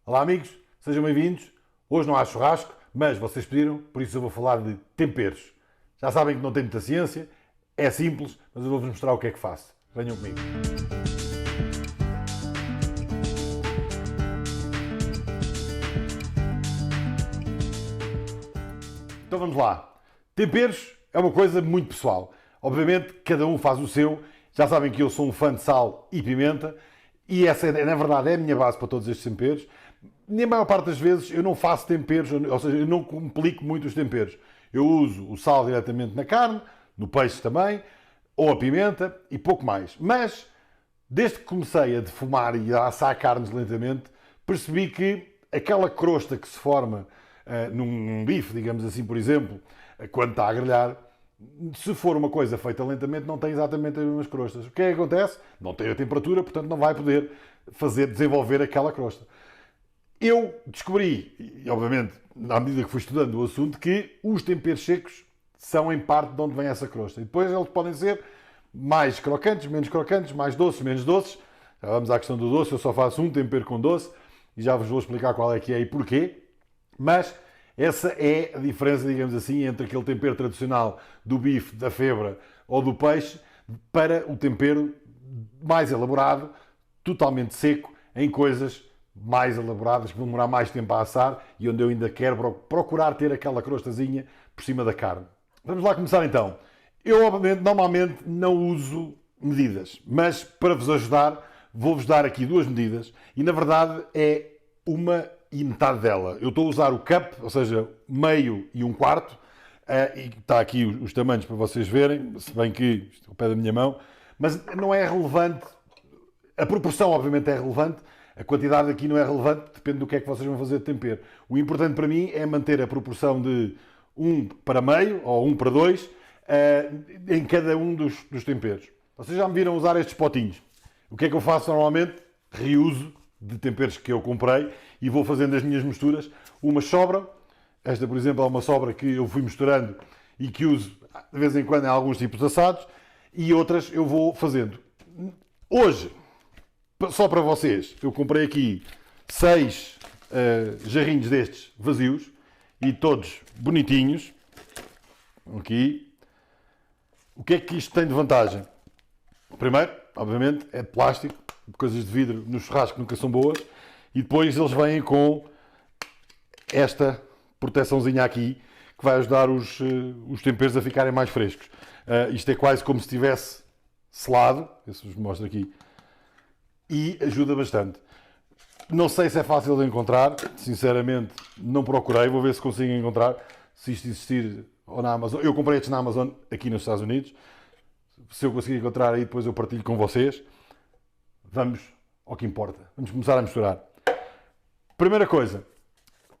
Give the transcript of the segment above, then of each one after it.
Olá amigos, sejam bem-vindos. Hoje não há churrasco, mas vocês pediram, por isso eu vou falar de temperos. Já sabem que não tem muita ciência, é simples, mas eu vou-vos mostrar o que é que faço. Venham comigo. Então vamos lá. Temperos é uma coisa muito pessoal. Obviamente, cada um faz o seu. Já sabem que eu sou um fã de sal e pimenta e essa, na verdade, é a minha base para todos estes temperos. Na maior parte das vezes eu não faço temperos, ou seja, eu não complico muito os temperos. Eu uso o sal diretamente na carne, no peixe também, ou a pimenta e pouco mais. Mas, desde que comecei a defumar e a assar carnes lentamente, percebi que aquela crosta que se forma num bife, digamos assim, por exemplo, quando está a grelhar, se for uma coisa feita lentamente, não tem exatamente as mesmas crostas. O que é que acontece? Não tem a temperatura, portanto não vai poder desenvolver aquela crosta. Eu descobri, e obviamente, à medida que fui estudando o assunto, que os temperos secos são em parte de onde vem essa crosta. E depois eles podem ser mais crocantes, mais doces, menos doces. Já vamos à questão do doce, eu só faço um tempero com doce e já vos vou explicar qual é que é e porquê. Mas essa é a diferença, digamos assim, entre aquele tempero tradicional do bife, da febra ou do peixe para o tempero mais elaborado, totalmente seco, em coisas mais elaboradas, que vão demorar mais tempo a assar e onde eu ainda quero procurar ter aquela crostazinha por cima da carne. Vamos lá começar então. Eu, obviamente, normalmente não uso medidas, mas para vos ajudar, vou-vos dar aqui duas medidas e, na verdade, é uma e metade dela. Eu estou a usar o cup, ou seja, meio e um quarto, e está aqui os tamanhos para vocês verem, se bem que isto é o pé da minha mão, mas não é relevante. A proporção, obviamente, é relevante. A quantidade aqui não é relevante, depende do que é que vocês vão fazer de tempero. O importante para mim é manter a proporção de 1 para meio ou 1 para 2 em cada um dos temperos. Vocês já me viram usar estes potinhos. O que é que eu faço normalmente? Reuso de temperos que eu comprei e vou fazendo as minhas misturas. Uma sobra, esta por exemplo é uma sobra que eu fui misturando e que uso de vez em quando em alguns tipos de assados, e outras eu vou fazendo. Hoje, só para vocês, eu comprei aqui 6 jarrinhos destes vazios e todos bonitinhos. Aqui. O que é que isto tem de vantagem? Primeiro, obviamente, é de plástico, coisas de vidro no churrasco nunca são boas, e depois eles vêm com esta proteçãozinha aqui que vai ajudar os temperos a ficarem mais frescos. Isto é quase como se estivesse selado, se vos mostro aqui, e ajuda bastante. Não sei se é fácil de encontrar, sinceramente não procurei, vou ver se consigo encontrar, se isto existir ou na Amazon. Eu comprei estes na Amazon aqui nos Estados Unidos, se eu conseguir encontrar aí depois eu partilho com vocês. Vamos ao que importa, vamos começar a misturar. Primeira coisa,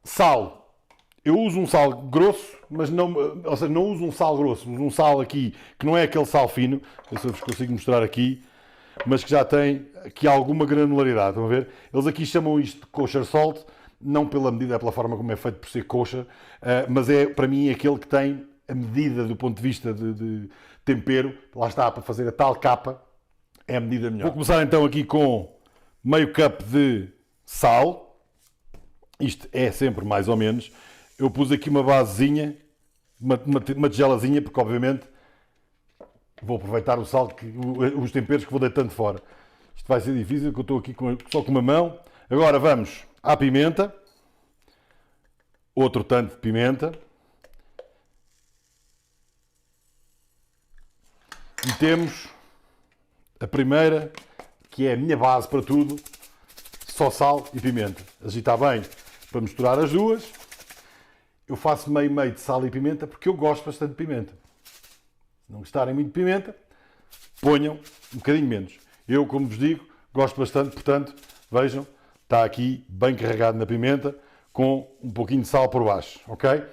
sal. Eu uso um sal grosso, mas não, ou seja, não uso um sal grosso, uso um sal aqui que não é aquele sal fino, não sei se eu vos consigo mostrar aqui, mas que já tem aqui alguma granularidade, estão a ver? Eles aqui chamam isto de kosher salt, não pela medida, é pela forma como é feito por ser kosher, mas é para mim aquele que tem a medida do ponto de vista de tempero, lá está, para fazer a tal capa, é a medida melhor. Vou começar então aqui com meio cup de sal, isto é sempre mais ou menos. Eu pus aqui uma basezinha, uma tigelazinha, porque obviamente vou aproveitar o sal, os temperos que vou deitando fora. Isto vai ser difícil, porque eu estou aqui só com uma mão. Agora vamos à pimenta. Outro tanto de pimenta. E temos a primeira, que é a minha base para tudo, só sal e pimenta. Agitar bem para misturar as duas. Eu faço meio de sal e pimenta porque eu gosto bastante de pimenta. Se não gostarem muito de pimenta, ponham um bocadinho menos. Eu, como vos digo, gosto bastante, portanto, vejam, está aqui bem carregado na pimenta, com um pouquinho de sal por baixo, ok?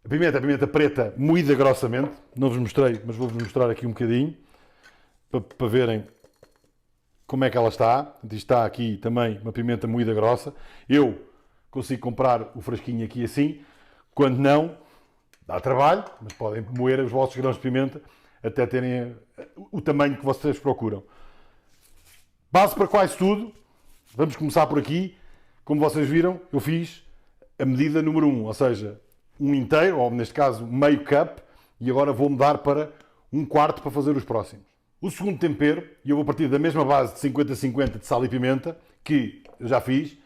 A pimenta preta moída grossamente, não vos mostrei, mas vou-vos mostrar aqui um bocadinho, para verem como é que ela está. Está aqui também uma pimenta moída grossa. Eu consigo comprar o frasquinho aqui assim, quando não, dá trabalho, mas podem moer os vossos grãos de pimenta até terem o tamanho que vocês procuram. Base para quase tudo, vamos começar por aqui, como vocês viram, eu fiz a medida número 1, ou seja, um inteiro, ou neste caso meio cup, e agora vou mudar para um quarto para fazer os próximos. O segundo tempero, e eu vou partir da mesma base de 50-50 de sal e pimenta, que eu já fiz,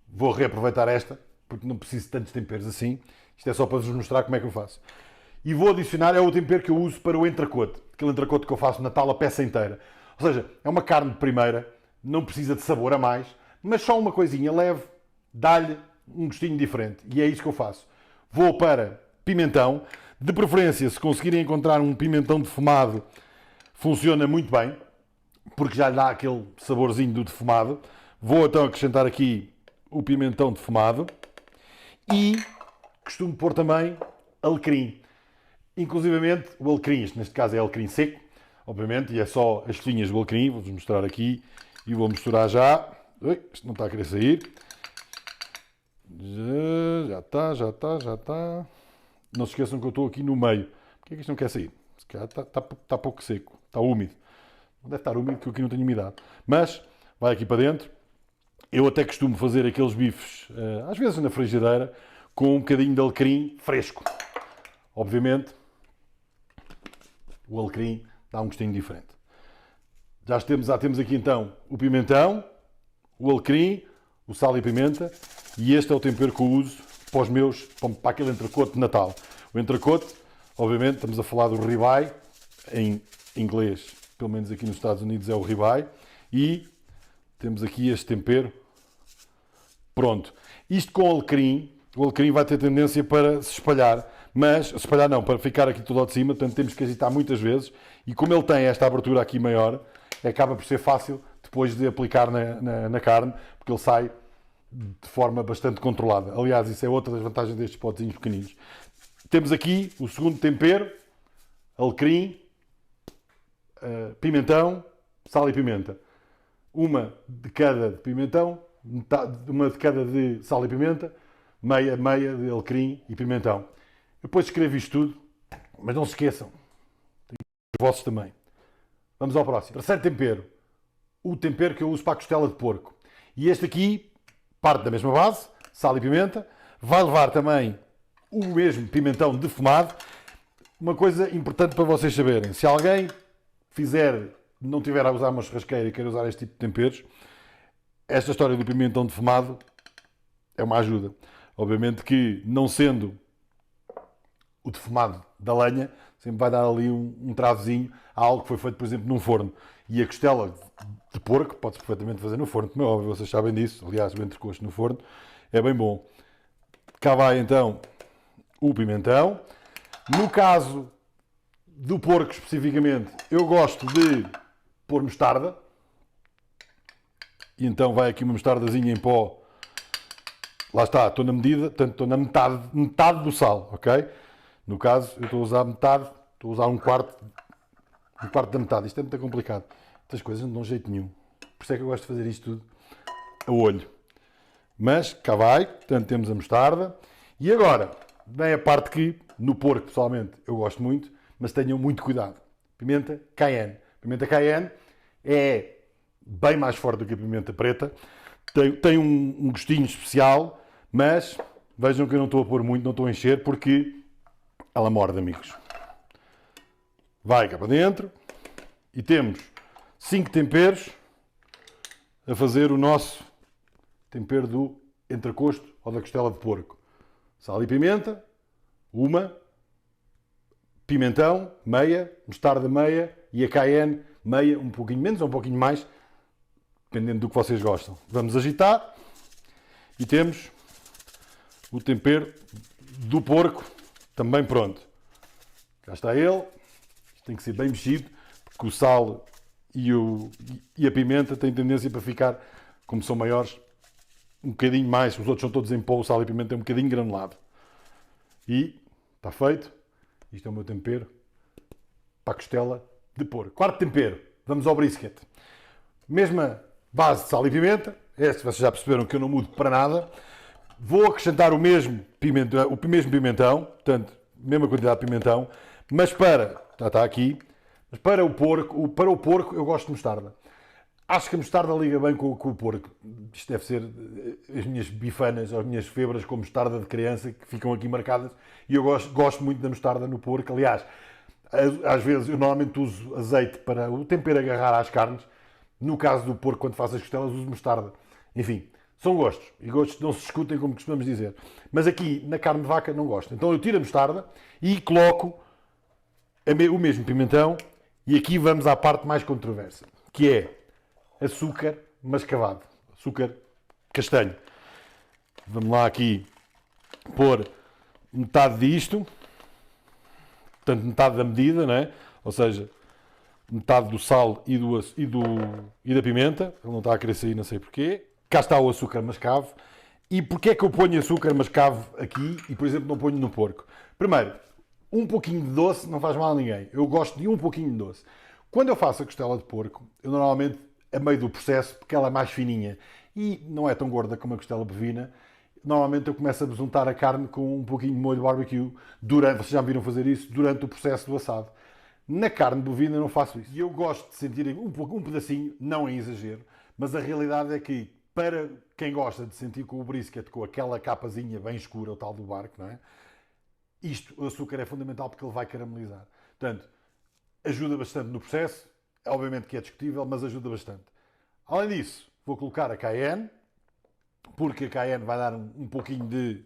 vou reaproveitar esta, porque não preciso de tantos temperos assim, isto é só para vos mostrar como é que eu faço. E vou adicionar, é o tempero que eu uso para o entrecote, aquele entrecote que eu faço na tal a peça inteira. Ou seja, é uma carne de primeira, não precisa de sabor a mais, mas só uma coisinha leve, dá-lhe um gostinho diferente. E é isso que eu faço. Vou para pimentão, de preferência, se conseguirem encontrar um pimentão defumado, funciona muito bem, porque já lhe dá aquele saborzinho do defumado. Vou então acrescentar aqui o pimentão defumado e costumo pôr também alecrim. Inclusivamente o alecrim, este neste caso é alecrim seco, obviamente, e é só as folhinhas do alecrim. Vou-vos mostrar aqui e vou misturar já. Ui, isto não está a querer sair. Já está. Não se esqueçam que eu estou aqui no meio. Porquê é que isto não quer sair? Se calhar está pouco seco, está úmido. Não deve estar úmido porque eu aqui não tenho umidade. Mas vai aqui para dentro. Eu até costumo fazer aqueles bifes, às vezes na frigideira, com um bocadinho de alecrim fresco. Obviamente, o alecrim dá um gostinho diferente. Já temos aqui então o pimentão, o alecrim, o sal e pimenta, e este é o tempero que eu uso para aquele entrecote de Natal. O entrecote, obviamente, estamos a falar do ribeye, em inglês, pelo menos aqui nos Estados Unidos é o ribeye, e temos aqui este tempero pronto. Isto com alecrim, o alecrim vai ter tendência para se espalhar, mas, para ficar aqui tudo ao de cima, portanto temos que agitar muitas vezes, e como ele tem esta abertura aqui maior, acaba por ser fácil depois de aplicar na carne, porque ele sai de forma bastante controlada. Aliás, isso é outra das vantagens destes potezinhos pequeninos. Temos aqui o segundo tempero, alecrim, pimentão, sal e pimenta. Uma de cada de pimentão, uma de cada de sal e pimenta, meia de alecrim e pimentão. Eu depois escrevo isto tudo, mas não se esqueçam, os vossos também. Vamos ao próximo. Terceiro tempero, o tempero que eu uso para a costela de porco. E este aqui parte da mesma base, sal e pimenta, vai levar também o mesmo pimentão defumado. Uma coisa importante para vocês saberem, se alguém não tiver a usar uma churrasqueira e quer usar este tipo de temperos, esta história do pimentão defumado é uma ajuda. Obviamente que, não sendo o defumado da lenha, sempre vai dar ali um travozinho a algo que foi feito, por exemplo, num forno. E a costela de porco pode-se perfeitamente fazer no forno, como é óbvio, vocês sabem disso. Aliás, o entrecosto no forno é bem bom. Cá vai então o pimentão. No caso do porco especificamente, eu gosto de pôr mostarda. E então vai aqui uma mostardazinha em pó. Lá está, estou na medida, portanto estou na metade do sal, ok? No caso, eu estou a usar metade, estou a usar um quarto da metade. Isto é muito complicado. Estas coisas não dão jeito nenhum. Por isso é que eu gosto de fazer isto tudo a olho. Mas cá vai, portanto temos a mostarda. E agora, vem a parte que, no porco pessoalmente, eu gosto muito, mas tenham muito cuidado. Pimenta cayenne. Pimenta cayenne é bem mais forte do que a pimenta preta. Tem um gostinho especial, mas vejam que eu não estou a pôr muito, não estou a encher, porque ela morde, amigos. Vai cá para dentro. E temos 5 temperos a fazer o nosso tempero do entrecosto ou da costela de porco. Sal e pimenta, uma. Pimentão, meia. Mostarda, meia. E a cayenne, meia. Um pouquinho menos ou um pouquinho mais, dependendo do que vocês gostam. Vamos agitar. E temos o tempero do porco também pronto. Cá está ele. Tem que ser bem mexido, porque o sal e a pimenta têm tendência para ficar, como são maiores, um bocadinho mais. Os outros são todos em pó, o sal e a pimenta é um bocadinho granulado. E está feito. Isto é o meu tempero para a costela de porco. Quarto tempero. Vamos ao brisket. Mesma base de sal e pimenta. Este vocês já perceberam que eu não mudo para nada. Vou acrescentar o mesmo pimentão, portanto, mesma quantidade de pimentão, mas já está aqui, mas para o porco eu gosto de mostarda. Acho que a mostarda liga bem com o porco. Isto deve ser as minhas bifanas, as minhas febras com mostarda de criança que ficam aqui marcadas. E eu gosto muito da mostarda no porco. Aliás, às vezes eu normalmente uso azeite para o tempero agarrar às carnes. No caso do porco, quando faço as costelas, uso mostarda. Enfim, são gostos. E gostos não se discutem, como costumamos dizer. Mas aqui, na carne de vaca, não gosto. Então eu tiro a mostarda e coloco o mesmo pimentão. E aqui vamos à parte mais controversa, que é açúcar mascavado, açúcar castanho. Vamos lá aqui pôr metade disto, portanto metade da medida, não é? Ou seja, metade do sal e da pimenta. Ele não está a querer sair, não sei porquê. Cá está o açúcar mascavo. E porquê é que eu ponho açúcar mascavo aqui e, por exemplo, não ponho no porco? Primeiro, um pouquinho de doce não faz mal a ninguém. Eu gosto de um pouquinho de doce. Quando eu faço a costela de porco, eu normalmente, a meio do processo, porque ela é mais fininha e não é tão gorda como a costela bovina, normalmente eu começo a besuntar a carne com um pouquinho de molho barbecue. Vocês já me viram fazer isso durante o processo do assado. Na carne bovina eu não faço isso. E eu gosto de sentir um pedacinho, não em exagero, mas a realidade é que, para quem gosta de sentir com o brisket, com aquela capazinha bem escura, o tal do barco, não é? O açúcar é fundamental porque ele vai caramelizar. Portanto, ajuda bastante no processo. Obviamente que é discutível, mas ajuda bastante. Além disso, vou colocar a cayenne, porque a cayenne vai dar um pouquinho de,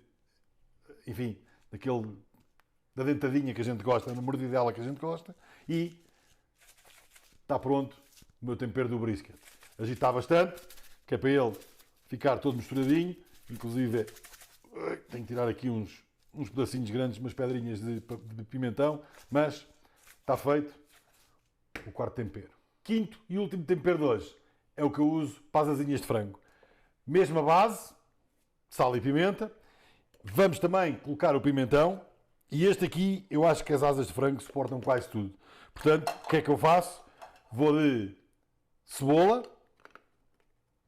enfim, da dentadinha que a gente gosta, da mordidela que a gente gosta. E está pronto o meu tempero do brisket. Agitar bastante, que é para ele ficar todo misturadinho. Inclusive, tenho que tirar aqui uns pedacinhos grandes, umas pedrinhas de pimentão, mas está feito o quarto tempero. Quinto e último tempero de hoje é o que eu uso para as asinhas de frango. Mesma base, sal e pimenta. Vamos também colocar o pimentão. E este aqui, eu acho que as asas de frango suportam quase tudo. Portanto, o que é que eu faço? Vou de cebola.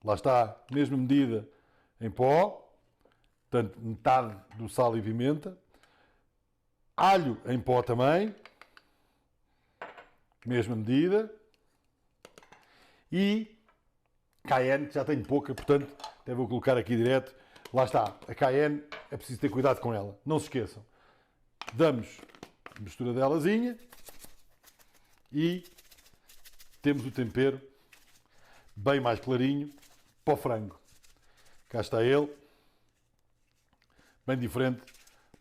Lá está, mesma medida em pó. Portanto, metade do sal e pimenta. Alho em pó também. Mesma medida. E cayenne, que já tenho pouca, portanto, até vou colocar aqui direto. Lá está, a cayenne, é preciso ter cuidado com ela. Não se esqueçam. Damos a mistura delazinha e temos o tempero bem mais clarinho para o frango. Cá está ele. Bem diferente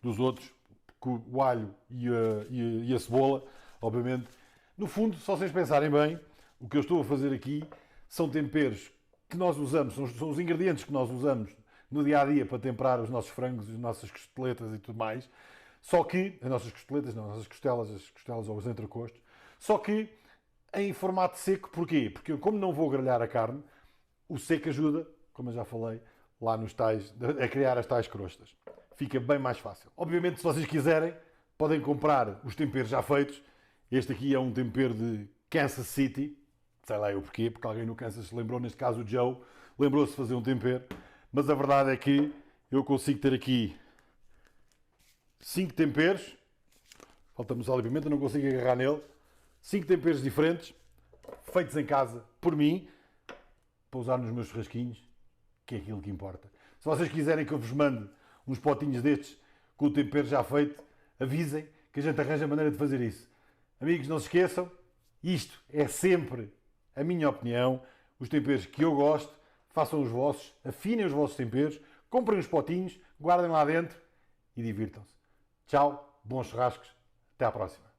dos outros, com o alho e a cebola, obviamente. No fundo, se vocês pensarem bem, o que eu estou a fazer aqui são temperos que nós usamos, são os ingredientes que nós usamos no dia-a-dia para temperar os nossos frangos, as nossas costeletas e tudo mais. Só que, as nossas costeletas não, as costelas ou os entrecostos, só que em formato seco. Porquê? Porque como não vou grelhar a carne, o seco ajuda, como eu já falei, lá nos tais, a criar as tais crostas. Fica bem mais fácil. Obviamente, se vocês quiserem, podem comprar os temperos já feitos. Este aqui é um tempero de Kansas City. Sei lá eu porquê, porque alguém no Kansas se lembrou, neste caso o Joe, lembrou-se de fazer um tempero. Mas a verdade é que eu consigo ter aqui 5 temperos. Falta-me sal e pimenta, não consigo agarrar nele. 5 temperos diferentes, feitos em casa, por mim, para usar nos meus churrasquinhos, que é aquilo que importa. Se vocês quiserem que eu vos mande uns potinhos destes com o tempero já feito, avisem que a gente arranja a maneira de fazer isso. Amigos, não se esqueçam, isto é sempre a minha opinião, os temperos que eu gosto, façam os vossos, afinem os vossos temperos, comprem os potinhos, guardem lá dentro e divirtam-se. Tchau, bons churrascos, até à próxima.